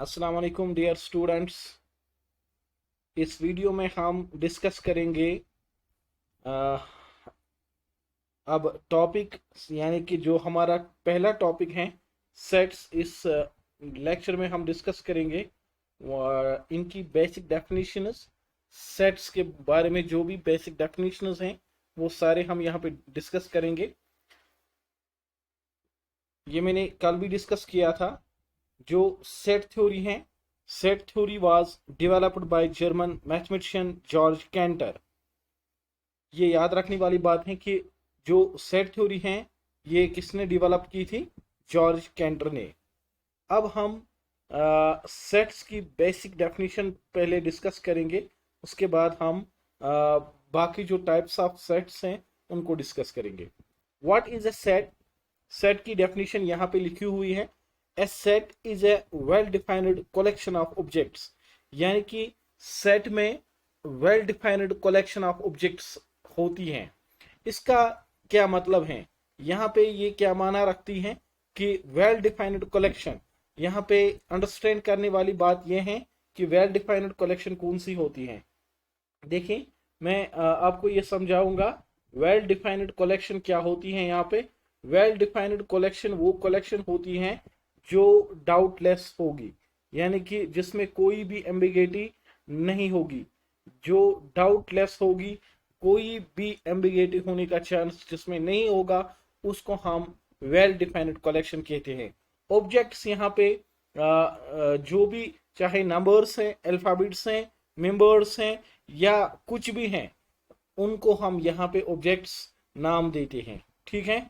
अस्सलाम वालेकुम dear students. इस वीडियो में हम डिस्कस करेंगे अ, अब टॉपिक, यानी कि जो हमारा पहला टॉपिक है सेट्स। इस लेक्चर में हम डिस्कस करेंगे इनकी बेसिक डेफिनेशंस। सेट्स के बारे में जो भी बेसिक डेफिनेशंस हैं वो सारे हम यहाँ पे डिस्कस करेंगे। ये मैंने कल भी डिस्कस किया था। जो सेट थ्योरी है, set theory was developed by German mathematician George canter. ये याद रखने वाली बात है कि जो सेट थ्योरी है ये किसने डेवलप की थी? जॉर्ज कैंटर ने। अब हम सेट्स की बेसिक डेफिनेशन पहले डिस्कस करेंगे, उसके बाद हम बाकी जो टाइप्स ऑफ सेट्स हैं उनको डिस्कस करेंगे। What is a set? Set की डेफिनेशन यहाँ पे लिखी हुई है। A set is a well defined collection of objects, यानी कि सेट में well defined collection of objects होती हैं। इसका क्या मतलब है? यहाँ पे ये क्या माना रखती है कि वेल डिफाइंड कलेक्शन, यहाँ पे अंडरस्टैंड करने वाली बात यह है कि वेल डिफाइंड कलेक्शन कौन सी होती है। देखिए, मैं आपको ये समझाऊंगा वेल डिफाइंड कलेक्शन क्या होती है। यहाँ पे वेल डिफाइंड कलेक्शन वो कलेक्शन होती है जो डाउटलेस होगी, यानी कि जिसमें कोई भी एम्बिगेटी नहीं होगी, जो डाउटलेस होगी, कोई भी एम्बिगेटी होने का चांस जिसमें नहीं होगा, उसको हम वेल डिफाइंड कलेक्शन कहते हैं। ऑब्जेक्ट्स यहाँ पे जो भी, चाहे नंबर्स हैं, अल्फाबेट्स हैं, मेंबर्स हैं या कुछ भी हैं, उनको हम यहाँ पे ऑब्जेक्ट्स नाम देते हैं। ठीक है,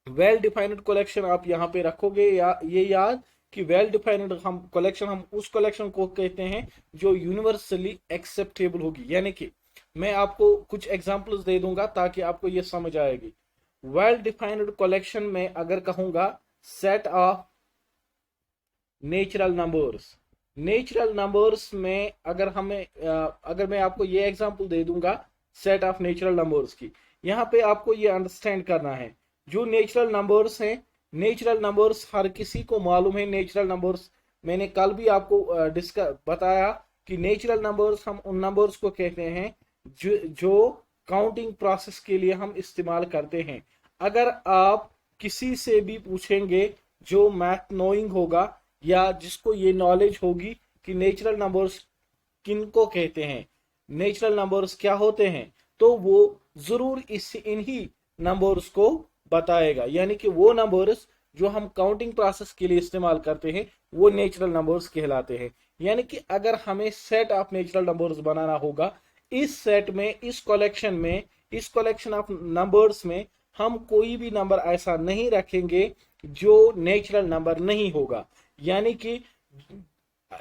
वेल डिफाइंड कलेक्शन आप यहाँ पे रखोगे या ये याद कि वेल डिफाइंड हम कलेक्शन, हम उस कलेक्शन को कहते हैं जो यूनिवर्सली एक्सेप्टेबल होगी। यानी कि मैं आपको कुछ एग्जांपल्स दे दूंगा ताकि आपको ये समझ आएगी। वेल डिफाइंड कलेक्शन में अगर कहूंगा set of natural numbers, natural numbers में अगर मैं आपको ये एग्जांपल दे दूंगा सेट ऑफ नेचुरल नंबर्स की, यहाँ पे आपको ये अंडरस्टैंड करना है जो नेचुरल नंबर्स हैं। नेचुरल नंबर्स हर किसी को मालूम है। नेचुरल नंबर्स मैंने कल भी आपको डिस्कस बताया कि नेचुरल नंबर्स हम उन नंबर्स को कहते हैं जो काउंटिंग प्रोसेस के लिए हम इस्तेमाल करते हैं। अगर आप किसी से भी पूछेंगे जो मैथ नोइंग होगा या जिसको ये नॉलेज होगी कि नेचुरल नंबर्स किनको कहते हैं, नेचुरल नंबर्स क्या होते हैं, तो वो जरूर इन्हीं नंबर्स को बताएगा। यानी कि वो नंबर्स जो हम काउंटिंग प्रोसेस के लिए इस्तेमाल करते हैं वो नेचुरल नंबर्स कहलाते हैं। यानी कि अगर हमें सेट ऑफ नेचुरल नंबर्स बनाना होगा, इस सेट में, इस कलेक्शन में, इस कलेक्शन ऑफ नंबर्स में हम कोई भी नंबर ऐसा नहीं रखेंगे जो नेचुरल नंबर नहीं होगा। यानी कि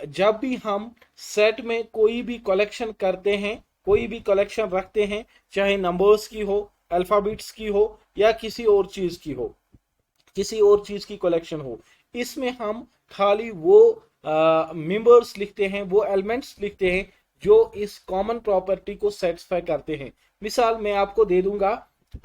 जब भी हम सेट में कोई भी कलेक्शन करते हैं, कोई भी कलेक्शन रखते हैं, चाहे नंबर्स की हो, अल्फाबेट्स की हो या किसी और चीज की हो, किसी और चीज की कलेक्शन हो, इसमें हम खाली वो मेंबर्स लिखते हैं, वो एलिमेंट्स लिखते हैं जो इस कॉमन प्रॉपर्टी को सेटिस्फाई करते हैं। मिसाल मैं आपको दे दूंगा,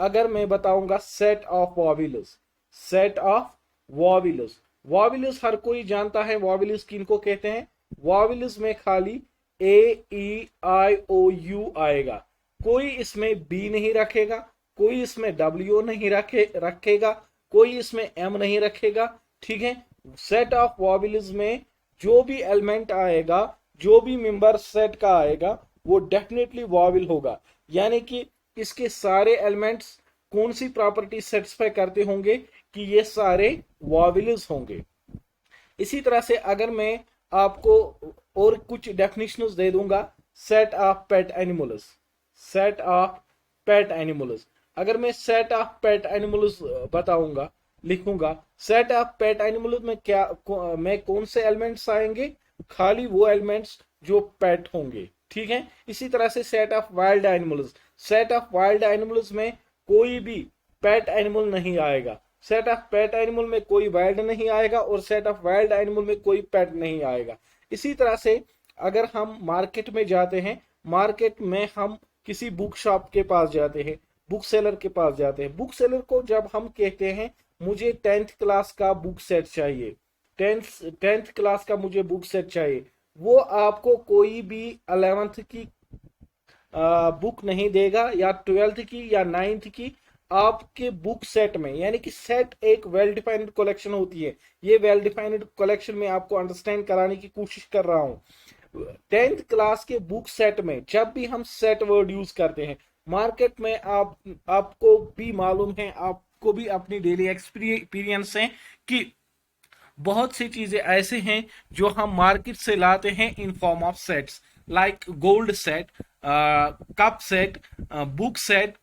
अगर मैं बताऊंगा सेट ऑफ वॉविल्स, सेट ऑफ वॉविल्स, वॉविल्स हर कोई जानता है वॉविल्स किनको कहते हैं। वॉविल्स में खाली A E I O U आएगा, कोई इसमें बी नहीं रखेगा, कोई इसमें डब्ल्यू नहीं रखेगा, कोई इसमें एम नहीं रखेगा। ठीक है, सेट ऑफ वॉविल्स में जो भी एलिमेंट आएगा, जो भी मेंबर सेट का आएगा वो डेफिनेटली वॉविल होगा। यानी कि इसके सारे एलिमेंट्स कौन सी प्रॉपर्टी सेटिस्फाई करते होंगे कि ये सारे वॉविल्स होंगे। इसी तरह से अगर मैं आपको और कुछ डेफिनेशंस दे दूंगा, set of pet animals, set of pet animals, अगर मैं सेट ऑफ पेट एनिमल्स बताऊंगा, लिखूंगा, सेट ऑफ पेट एनिमल्स में मैं कौन से एलिमेंट्स आएंगे? खाली वो एलिमेंट्स जो पेट होंगे। ठीक है, इसी तरह से set of wild animals, set of wild animals में कोई भी पेट एनिमल नहीं आएगा, सेट ऑफ पेट एनिमल में कोई वाइल्ड नहीं आएगा और सेट ऑफ वाइल्ड एनिमल में कोई पेट नहीं आएगा। इसी तरह से अगर हम मार्केट में जाते हैं, मार्केट में हम किसी बुक शॉप के पास जाते हैं, बुक सेलर के पास जाते हैं, बुक सेलर को जब हम कहते हैं मुझे 10th क्लास का बुक सेट चाहिए, टेंथ क्लास का मुझे बुक सेट चाहिए, वो आपको कोई भी 11th की बुक नहीं देगा या 12th की या 9th की। आपके बुक सेट में, यानी कि सेट एक वेल डिफाइंड कलेक्शन होती है, ये वेल डिफाइंड कलेक्शन में आपको अंडरस्टैंड कराने की कोशिश कर रहा हूं। 10th क्लास के बुक सेट में जब भी हम सेट वर्ड यूज करते हैं, मार्केट में आपको भी मालूम है, आपको भी अपनी डेली एक्सपीरियंस है कि बहुत सी चीजें ऐसे हैं जो हम मार्केट से लाते हैं in form of sets, like gold set, cup set, book set,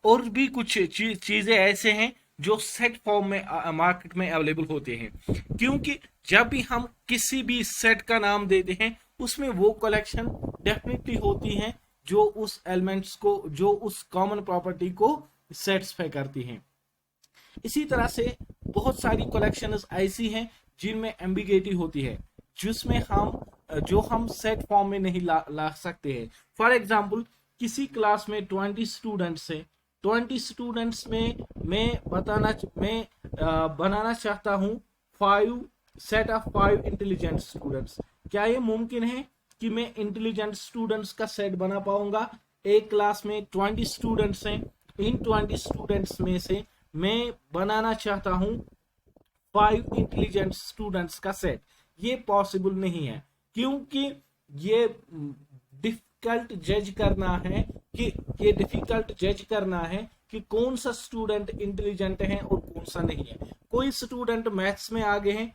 और भी कुछ चीजें ऐसे हैं जो सेट फॉर्म में मार्केट में अवेलेबल होते हैं। क्योंकि जब भी हम किसी भी सेट का नाम देते हैं, उसमें वो कलेक्शन डेफिनेटली होती है जो उस एलिमेंट्स को, जो उस कॉमन प्रॉपर्टी को सेटिस्फाई करती हैं। इसी तरह से बहुत सारी कलेक्शंस ऐसी हैं जिनमें एम्बिगुइटी होती है, जिसमें हम सेट फॉर्म में नहीं ला सकते हैं। फॉर एग्जाम्पल, किसी क्लास में 20 स्टूडेंट्स हैं, 20 स्टूडेंट्स में मैं बनाना चाहता हूं 5 सेट ऑफ 5 इंटेलिजेंट स्टूडेंट्स। क्या ये मुमकिन है कि मैं इंटेलिजेंट स्टूडेंट्स का सेट बना पाऊंगा? एक क्लास में 20 स्टूडेंट्स हैं, इन 20 स्टूडेंट्स में से मैं बनाना चाहता हूं 5 इंटेलिजेंट स्टूडेंट्स का सेट। ये पॉसिबल नहीं है, क्योंकि ये डिफिकल्ट जज करना है कि कौन सा स्टूडेंट इंटेलिजेंट है और कौन सा नहीं है। कोई स्टूडेंट मैथ्स में आगे हैं,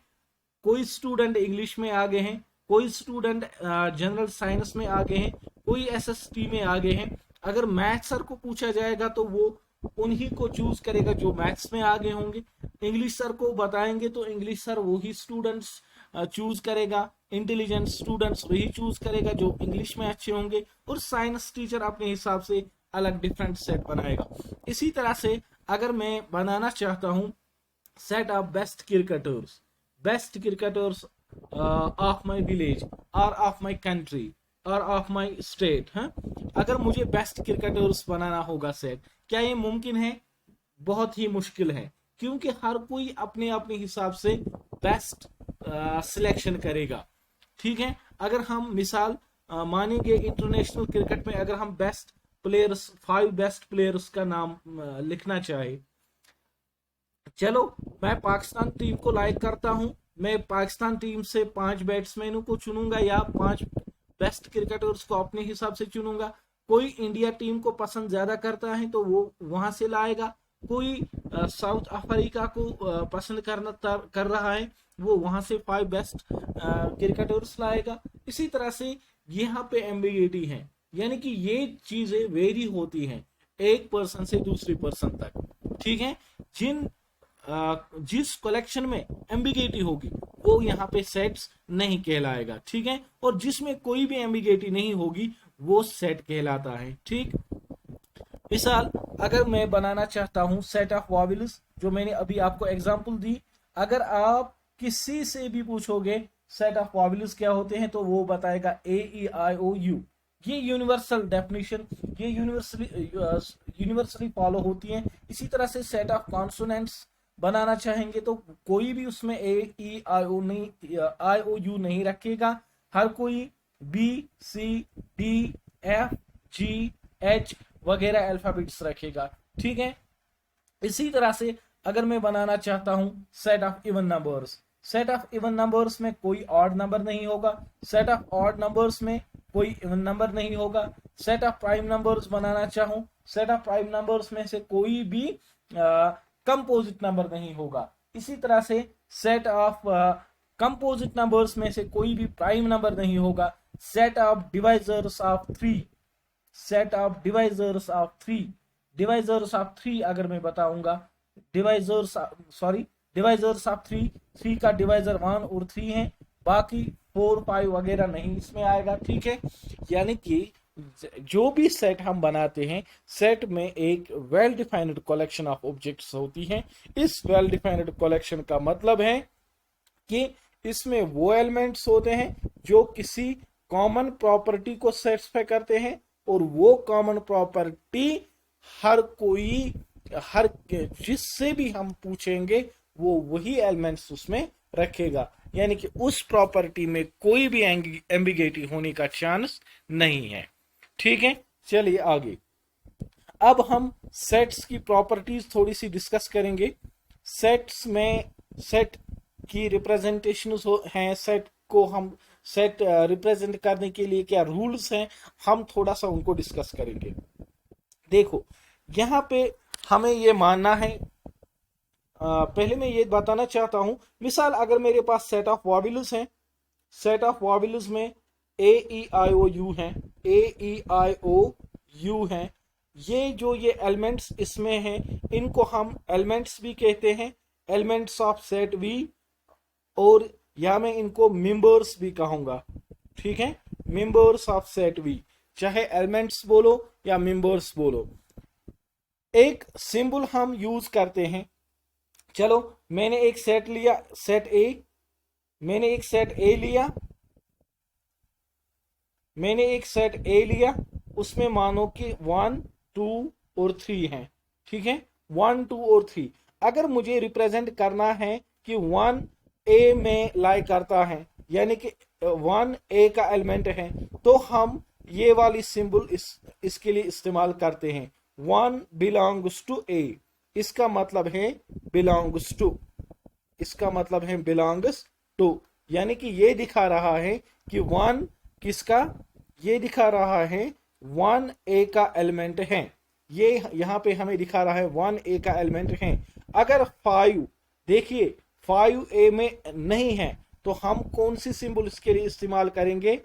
कोई स्टूडेंट इंग्लिश में आगे हैं, कोई स्टूडेंट जनरल साइंस में आगे हैं, कोई एसएसटी में आगे हैं। अगर मैथ्स सर को पूछा जाएगा तो वो उन्हीं को चूज करेगा जो मैथ्स में आगे होंगे। इंग्लिश सर को बताएंगे तो इंग्लिश सर वही स्टूडेंट्स चूज करेगा, इंटेलिजेंट स्टूडेंट्स वही चूज करेगा जो इंग्लिश में अच्छे होंगे, और साइंस टीचर अपने हिसाब से अलग डिफरेंट सेट बनाएगा। इसी तरह से अगर मैं बनाना चाहता हूं set of best cricketers of my village और ऑफ माई कंट्री और ऑफ माई स्टेट, है, अगर मुझे बेस्ट क्रिकेटर्स बनाना होगा सेट, क्या ये मुमकिन है? बहुत ही मुश्किल है, क्योंकि हर कोई अपने अपने हिसाब से बेस्ट सिलेक्शन करेगा। ठीक है, अगर हम मिसाल मानेंगे इंटरनेशनल क्रिकेट में, अगर हम 5 बेस्ट प्लेयर्स का नाम लिखना चाहे, चलो मैं पाकिस्तान टीम को लाइक करता हूं, मैं पाकिस्तान टीम से 5 बैट्समैनों को चुनूंगा या 5 बेस्ट क्रिकेटर्स को अपने हिसाब से चुनूंगा। कोई इंडिया टीम को पसंद ज्यादा करता है तो वो वहां से लाएगा, कोई साउथ अफ्रीका को पसंद कर रहा है वो वहां से 5 बेस्ट क्रिकेटर्स लाएगा। इसी तरह से यहाँ पे एम्बिग्युइटी है, यानी कि ये चीजें वेरी होती हैं एक पर्सन से दूसरी पर्सन तक। ठीक है, जिस कलेक्शन में एम्बिग्युइटी होगी वो यहाँ पे सेट्स नहीं कहलाएगा। ठीक है, और जिसमें कोई भी एम्बिग्युइटी नहीं होगी वो सेट कहलाता है। ठीक, मिसाल अगर मैं बनाना चाहता हूं सेट ऑफ वॉवेल्स, जो मैंने अभी आपको एग्जांपल दी, अगर आप किसी से भी पूछोगे सेट ऑफ वॉवेल्स क्या होते हैं तो वो बताएगा AEIOU। ये यूनिवर्सल डेफिनेशन, ये यूनिवर्सली फॉलो होती है। इसी तरह से सेट ऑफ कॉन्सोनेंट्स बनाना चाहेंगे तो कोई भी उसमें AEIOU नहीं रखेगा, हर कोई BCDFGH वगैरह अल्फाबेट्स रखेगा। ठीक है, इसी तरह से अगर मैं बनाना चाहता हूं set of even numbers, set of even numbers में कोई ऑड नंबर नहीं होगा, सेट ऑफ ऑड नंबर्स में कोई इवन नंबर नहीं होगा। सेट ऑफ प्राइम नंबर्स बनाना चाहूं, सेट ऑफ प्राइम नंबर्स में से कोई भी कंपोजिट नंबर नहीं होगा। इसी तरह से सेट ऑफ कंपोजिट नंबर्स में से कोई भी प्राइम नंबर नहीं होगा। Set of divisors of 3, set of divisors of 3 अगर मैं बताऊंगा, डिवाइजर्स ऑफ 3 का डिवाइजर 1 और 3 है, बाकी 4 5 वगैरह नहीं इसमें आएगा। ठीक है, यानी कि जो भी सेट हम बनाते हैं, सेट में एक well defined collection of objects होती हैं। इस वेल डिफाइंड कलेक्शन का मतलब है कि इसमें वो एलिमेंट्स होते हैं जो किसी कॉमन प्रॉपर्टी को सेटिस्फाई करते हैं, और वो कॉमन प्रॉपर्टी जिससे भी हम पूछेंगे वो वही एलिमेंट्स उसमें रखेगा, यानी कि उस प्रॉपर्टी में कोई भी एम्बिगेटी होने का चांस नहीं है। ठीक है, चलिए आगे। अब हम सेट्स की प्रॉपर्टीज थोड़ी सी डिस्कस करेंगे। सेट्स में सेट की रिप्रेजेंटेशन हैं, सेट को हम सेट रिप्रेजेंट करने के लिए क्या रूल्स हैं, हम थोड़ा सा उनको डिस्कस करेंगे। देखो, यहां पे हमें ये मानना है, पहले मैं ये बताना चाहता हूं, मिसाल अगर मेरे पास सेट ऑफ वॉवेल्स हैं, सेट ऑफ वॉवेल्स में ए ई आई ओ यू हैं, ए ई आई ओ यू हैं, ये एलिमेंट्स इसमें हैं, इनको हम एलिमेंट्स भी कहते हैं, एलिमेंट्स ऑफ सेट वी, और या मैं इनको मेंबर्स भी कहूंगा। ठीक है, मेंबर्स ऑफ सेट वी, चाहे एलिमेंट्स बोलो या मेंबर्स बोलो। एक सिंबल हम यूज करते हैं, चलो मैंने एक सेट लिया, सेट ए, मैंने एक सेट ए लिया, मैंने एक सेट ए लिया, उसमें मानो कि 1 2 और 3 हैं। ठीक है, 1 2 और 3 अगर मुझे रिप्रेजेंट करना है कि 1 ए में लाई करता है, यानी कि 1 ए का एलिमेंट है, तो हम ये वाली सिंबल इसके लिए इस्तेमाल करते हैं, 1 बिलोंग्स टू ए। इसका मतलब है बिलोंग्स टू, इसका मतलब है बिलोंग्स टू, यानी कि ये दिखा रहा है कि 1 किसका, ये दिखा रहा है 1 ए का एलिमेंट है, ये यहां पे हमें दिखा रहा है 1 ए का एलिमेंट है। अगर 5, देखिए 5 ए में नहीं है, तो हम कौन सी सिंबल इसके लिए इस्तेमाल करेंगे,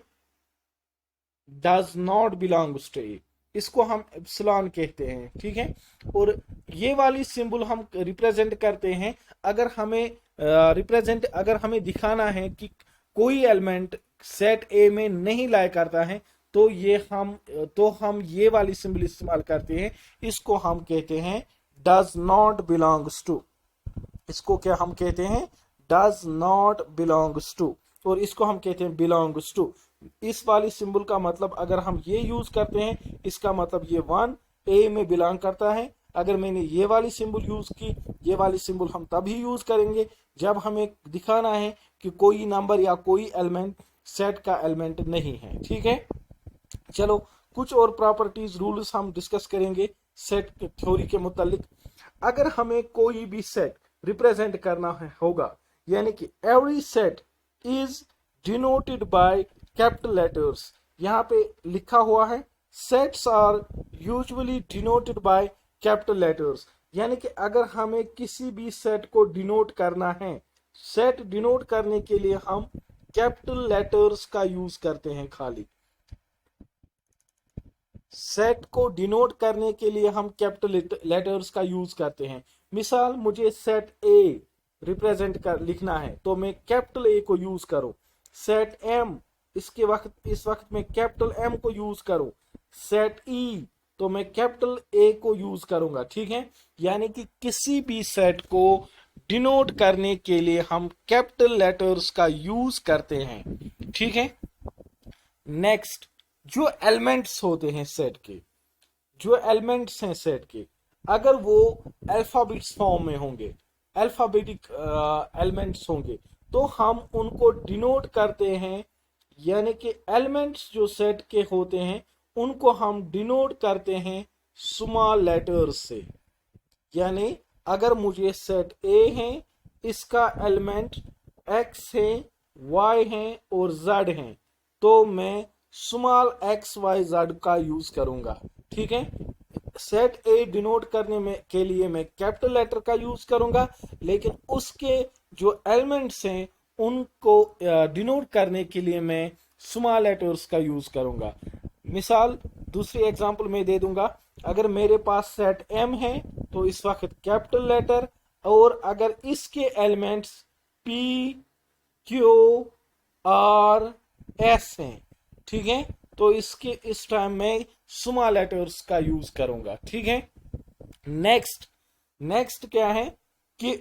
डज नॉट बिलोंग्स टू ए, इसको हम एप्सिलॉन कहते हैं। ठीक है, और ये वाली सिंबल हम रिप्रेजेंट करते हैं अगर हमें अगर हमें दिखाना है कि कोई एलिमेंट सेट ए में नहीं लाई करता है, तो हम ये वाली सिंबल इस्तेमाल करते हैं, इसको हम कहते हैं डज नॉट बिलोंग्स टू, इसको क्या हम कहते हैं, डज नॉट बिलोंग्स टू, और इसको हम कहते हैं बिलोंग्स टू। इस वाली सिंबल का मतलब अगर हम ये यूज करते हैं, इसका मतलब ये 1 ए में बिलोंग करता है। अगर मैंने ये वाली सिंबल यूज की, ये वाली सिंबल हम तभी यूज करेंगे जब हमें दिखाना है कि कोई नंबर या कोई एलिमेंट सेट का एलिमेंट नहीं है। ठीक है, चलो कुछ और प्रॉपर्टीज रूल्स हम डिस्कस करेंगे सेट थ्योरी के मुतालिक। अगर हमें कोई भी सेट रिप्रेजेंट करना है होगा, यानी कि every set is denoted by capital letters, यहां पे लिखा हुआ है sets are usually denoted by capital letters, यानी कि अगर हमें किसी भी सेट को डिनोट करना है, सेट डिनोट करने के लिए हम कैपिटल लेटर्स का यूज करते हैं, खाली सेट को डिनोट करने के लिए हम कैपिटल लेटर्स का यूज करते हैं। मिसाल मुझे सेट ए रिप्रेजेंट कर लिखना है, तो मैं कैपिटल ए को यूज करूं, सेट एम इस वक्त में कैपिटल एम को यूज करूं, सेट ई तो मैं कैपिटल ए को यूज करूंगा। ठीक है, यानी कि किसी भी सेट को डिनोट करने के लिए हम कैपिटल लेटर्स का यूज करते हैं। ठीक है, नेक्स्ट, जो एलिमेंट्स होते हैं सेट के, जो एलिमेंट्स हैं सेट के, अगर वो अल्फाबेट्स फॉर्म में होंगे, अल्फाबेटिक एलिमेंट्स होंगे, तो हम उनको डिनोट करते हैं, यानी कि एलिमेंट्स जो सेट के होते हैं उनको हम डिनोट करते हैं स्मॉल लेटर्स से। यानी अगर मुझे सेट ए है, इसका एलिमेंट एक्स है, वाई है और जेड है, तो मैं स्मॉल एक्स वाई जेड का यूज करूंगा। ठीक है, सेट ए डिनोट करने में के लिए मैं कैपिटल लेटर का यूज करूंगा, लेकिन उसके जो एलिमेंट्स हैं उनको डिनोट करने के लिए मैं स्मॉल लेटर्स का यूज करूंगा। मिसाल दूसरी एग्जांपल मैं दे दूंगा, अगर मेरे पास सेट एम है तो इस वक्त कैपिटल लेटर, और अगर इसके elements P Q R S हैं, ठीक है, तो इस टाइम में स्मॉल लेटर्स का यूज करूंगा। ठीक है, नेक्स्ट क्या है कि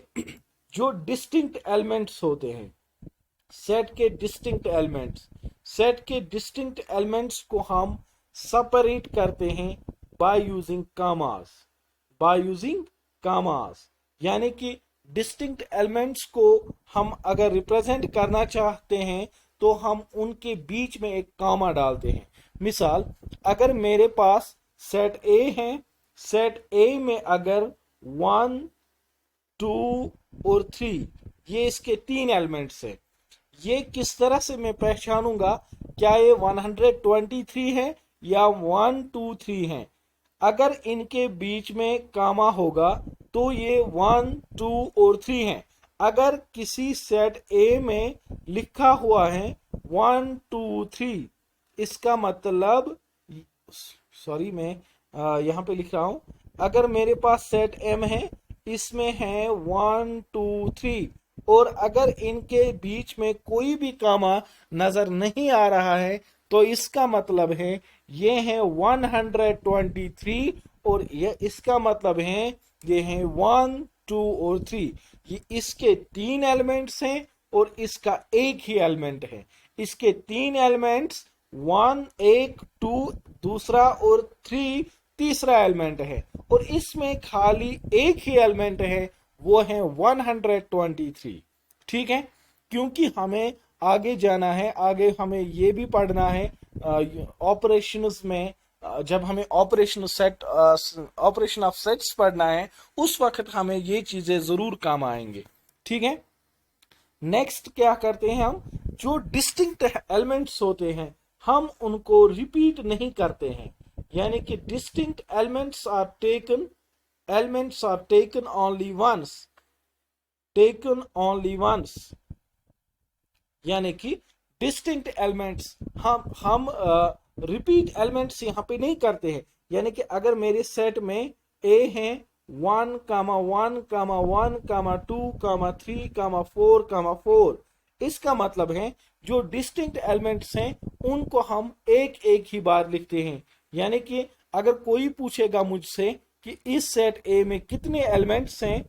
जो डिस्टिंक्ट एलिमेंट्स होते हैं सेट के, डिस्टिंक्ट एलिमेंट्स को हम सेपरेट करते हैं बाय यूजिंग कामास, यानी कि डिस्टिंक्ट एलिमेंट्स को हम अगर रिप्रेजेंट करना चाहते हैं तो हम उनके बीच में एक कॉमा डालते हैं। मिसाल, अगर मेरे पास सेट ए है, सेट ए में अगर 1 2 और 3 ये इसके 3 एलिमेंट्स है, ये किस तरह से मैं पहचानूंगा क्या ये 123 है या 123 है? अगर इनके बीच में कामा होगा तो ये 1 2 और 3 है। अगर किसी सेट ए में लिखा हुआ है 1 2 3, इसका मतलब, सॉरी मैं यहां पे लिख रहा हूं, अगर मेरे पास सेट एम है, इसमें है 1 2 3, और अगर इनके बीच में कोई भी कामा नजर नहीं आ रहा है तो इसका मतलब है ये है 123, और ये इसका मतलब है ये है 1 2 और 3। ये इसके 3 एलिमेंट्स हैं और इसका एक ही एलिमेंट है। इसके 3 एलिमेंट्स 1 1 2 दूसरा और 3 तीसरा एलिमेंट है, और इसमें खाली एक ही एलिमेंट है, वो है 123। ठीक है, क्योंकि हमें आगे जाना है, आगे हमें ये भी पढ़ना है ऑपरेशंस में, जब हमें ऑपरेशन ऑफ सेट्स पढ़ना है उस वक्त हमें ये चीजें जरूर काम आएंगे। ठीक है, नेक्स्ट क्या करते हैं हम, जो डिस्टिंक्ट एलिमेंट्स होते हैं हम उनको रिपीट नहीं करते हैं, यानी कि distinct elements are taken only once, यानी कि डिस्टिंक्ट एलिमेंट्स हम रिपीट एलिमेंट्स यहां पे नहीं करते हैं। यानी कि अगर मेरे सेट में ए है 1 1 1 2 3 4 4, इसका मतलब है जो डिस्टिंक्ट एलिमेंट्स हैं उनको हम एक एक ही बार लिखते हैं। यानी कि अगर कोई पूछेगा मुझसे कि इस सेट ए में कितने एलिमेंट्स हैं,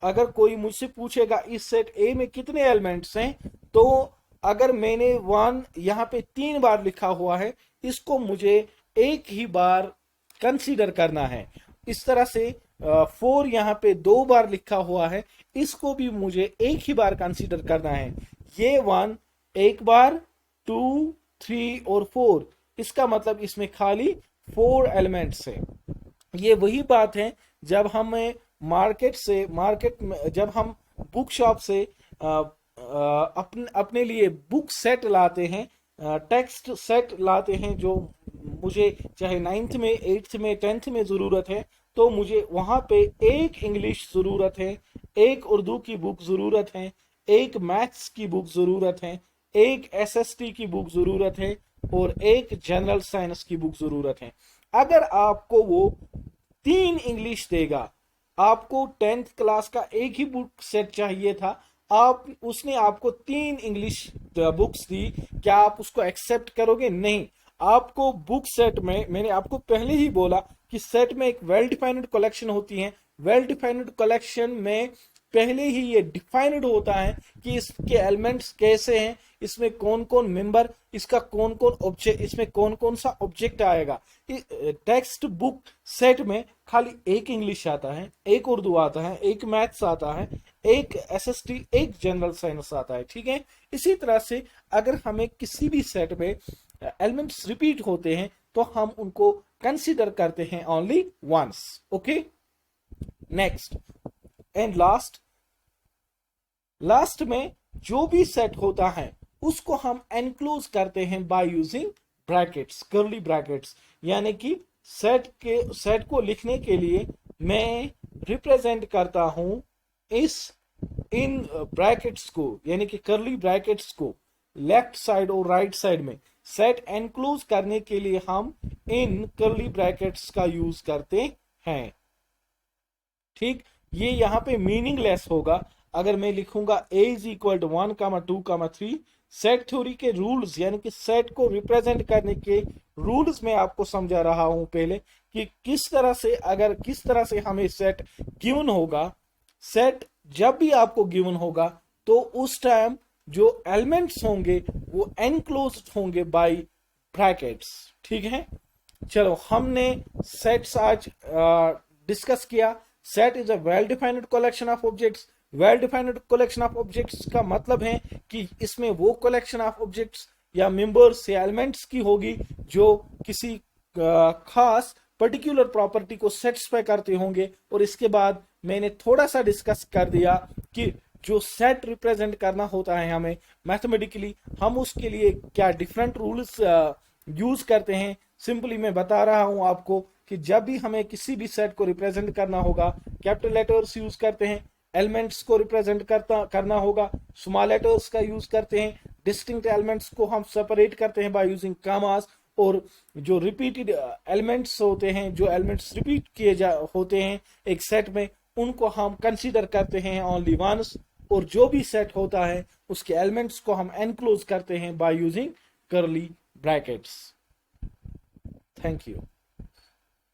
अगर कोई मुझसे पूछेगा इस सेट ए में कितने एलिमेंट्स हैं, तो अगर मैंने 1 यहां पे 3 बार लिखा हुआ है, इसको मुझे एक ही बार कंसीडर करना है। इस तरह से 4 यहां पे 2 बार लिखा हुआ है, इसको भी मुझे एक ही बार कंसीडर करना है। ये 1 एक बार, 2 3 और 4, इसका मतलब इसमें खाली 4 एलिमेंट्स है। ये वही बात है जब हमें मार्केट में जब हम बुक शॉप से अपने लिए बुक सेट लाते हैं, टेक्स्ट सेट लाते हैं, जो मुझे चाहे 9th में 8th में 10th में जरूरत है, तो मुझे वहां पे एक इंग्लिश जरूरत है, एक उर्दू की बुक जरूरत है, एक मैथ्स की बुक जरूरत है, एक एसएसटी की बुक जरूरत है, और एक जनरल साइंस की बुक जरूरत है। अगर आपको वो 3 इंग्लिश देगा, आपको 10th क्लास का एक ही बुक सेट चाहिए था, उसने आपको 3 इंग्लिश बुक्स दी, क्या आप उसको एक्सेप्ट करोगे? नहीं। आपको बुक सेट में, मैंने आपको पहले ही बोला कि सेट में एक वेल डिफाइंड कलेक्शन होती है। वेल डिफाइंड कलेक्शन में पहले ही ये डिफाइंड होता है कि इसके एलिमेंट्स कैसे हैं, इसमें कौन कौन मेंबर, इसका कौन कौन ऑब्जेक्ट, इसमें कौन कौन सा ऑब्जेक्ट आएगा। टेक्स्ट बुक सेट में खाली एक इंग्लिश आता है, एक उर्दू आता है, एक मैथ्स आता है, एक एसएसटी, एक जनरल साइंस आता है। ठीक है, इसी तरह से अगर हमें किसी भी सेट में एलिमेंट्स रिपीट होते हैं तो हम उनको कंसीडर करते हैं only once. Okay, next and last में जो भी सेट होता है उसको हम एनक्लोज करते हैं by using brackets, curly brackets. यानी कि सेट को लिखने के लिए मैं रिप्रेजेंट करता हूं इन ब्रैकेट्स को, यानी कि कर्ली ब्रैकेट्स को लेफ्ट साइड और राइट साइड में। सेट एनक्लोज करने के लिए हम इन कर्ली ब्रैकेट्स का यूज करते हैं। ठीक, ये यहां पे मीनिंगलेस होगा अगर मैं लिखूंगा a is equal to 1 2 3। Set theory के रूल्स, यानी कि सेट को रिप्रेजेंट करने के रूल्स में आपको समझा रहा हूं पहले कि किस तरह से हमें सेट गिवन होगा। सेट जब भी आपको गिवन होगा तो उस टाइम जो एलिमेंट्स होंगे वो एनक्लोज्ड होंगे बाय ब्रैकेट्स। ठीक है, चलो हमने सेट्स आज डिस्कस किया। Set is a well defined collection of objects well defined collection of objects का मतलब है कि इसमें वो कलेक्शन ऑफ ऑब्जेक्ट्स या मेंबर्स या एलिमेंट्स की होगी जो किसी खास पर्टिकुलर प्रॉपर्टी को सेटिस्फाई करते होंगे। और इसके बाद मैंने थोड़ा सा डिस्कस कर दिया कि जो सेट रिप्रेजेंट करना होता है हमें मैथमेटिकली, हम उसके लिए क्या डिफरेंट रूल्स यूज करते हैं। सिंपली मैं बता रहा हूं आपको कि जब भी हमें किसी भी सेट को रिप्रेजेंट करना होगा, कैपिटल लेटर्स यूज करते हैं। एलिमेंट्स को रिप्रेजेंट करना होगा, स्मॉल लेटर्स का यूज करते हैं। डिस्टिंक्ट एलिमेंट्स को हम सेपरेट करते हैं बाय यूजिंग कॉमास। और जो रिपीटेड एलिमेंट्स होते हैं, जो एलिमेंट्स रिपीट किए होते हैं एक सेट में, उनको हम कंसीडर करते हैं ओनली वंस। और जो भी सेट होता है उसके एलिमेंट्स को हम एनक्लोज करते हैं by using curly brackets. Thank you.